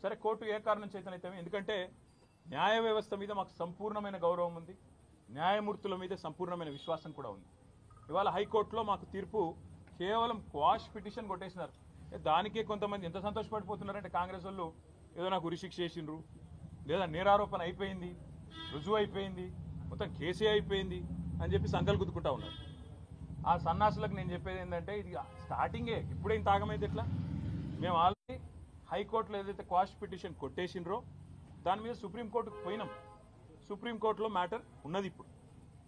సరే కోర్టు ఏ కారణం చేతనైతే, ఎందుకంటే న్యాయ వ్యవస్థ మీద మాకు సంపూర్ణమైన గౌరవం ఉంది, న్యాయమూర్తుల మీద సంపూర్ణమైన విశ్వాసం కూడా ఉంది. ఇవాళ హైకోర్టులో మాకు తీర్పు కేవలం క్వాష్ పిటిషన్ కొట్టేసినారు. దానికే కొంతమంది ఎంత సంతోషపడిపోతున్నారంటే కాంగ్రెస్ వాళ్ళు ఏదో నాకు ఉరిశిక్ష చేసిండ్రు, లేదా నేరారోపణ అయిపోయింది, రుజువు అయిపోయింది, మొత్తం కేసే అయిపోయింది అని చెప్పి సంకలు గుద్దుకుంటా ఉన్నారు. ఆ సన్నాసులకు నేను చెప్పేది ఏంటంటే ఇది స్టార్టింగే, ఇప్పుడేం తాగమైతే ఎట్లా? మేము ఆల్రెడీ హైకోర్టులో ఏదైతే క్వాష్ పిటిషన్ కొట్టేసినరో దాని మీద సుప్రీంకోర్టుకు పోయినాం. సుప్రీంకోర్టులో మ్యాటర్ ఉన్నది. ఇప్పుడు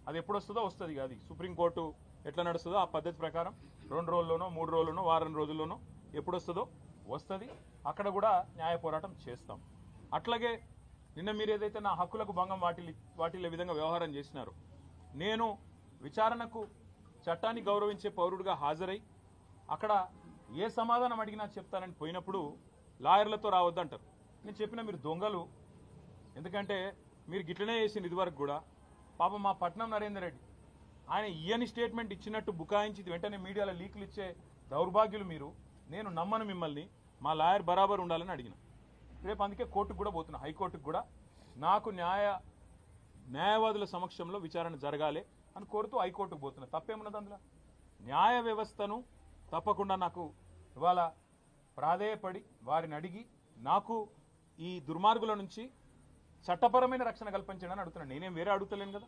అది ఎప్పుడు వస్తుందో వస్తుంది. అది సుప్రీంకోర్టు ఎట్లా నడుస్తుందో ఆ పద్ధతి ప్రకారం 2 రోజుల్లోనో 3 రోజుల్లోనో వారం రోజుల్లోనో ఎప్పుడు వస్తుందో వస్తుంది. అక్కడ కూడా న్యాయ పోరాటం చేస్తాం. అట్లాగే నిన్న మీరు ఏదైతే నా హక్కులకు భంగం వాటిల్లే విధంగా వ్యవహారం చేసినారో, నేను విచారణకు చట్టాన్ని గౌరవించే పౌరుడిగా హాజరై అక్కడ ఏ సమాధానం అడిగినా చెప్తానని పోయినప్పుడు లాయర్లతో రావద్దంటారు. నేను చెప్పిన మీరు దొంగలు, ఎందుకంటే మీరు గిట్లనే చేసింది ఇదివరకు కూడా. పాపం మా పట్నం నరేందర్ రెడ్డి ఆయన ఇయ్యని స్టేట్మెంట్ ఇచ్చినట్టు బుకాయించి వెంటనే మీడియాలో లీకులు ఇచ్చే దౌర్భాగ్యులు మీరు. నేను నమ్మను మిమ్మల్ని, మా లాయర్ బరాబర్ ఉండాలని అడిగిన. రేపు అందుకే కోర్టుకు కూడా పోతున్నా, హైకోర్టుకు కూడా. నాకు న్యాయవాదుల సమక్షంలో విచారణ జరగాలి అని కోరుతూ హైకోర్టుకు పోతున్నా. తప్పేమున్నది అందులో? న్యాయ వ్యవస్థను తప్పకుండా నాకు ఇవాళ ప్రాధేయపడి వారిని అడిగి నాకు ఈ దుర్మార్గుల నుంచి చట్టపరమైన రక్షణ కల్పించండి అని అడుగుతున్నాను. నేనేం వేరే అడుగుతలేను కదా.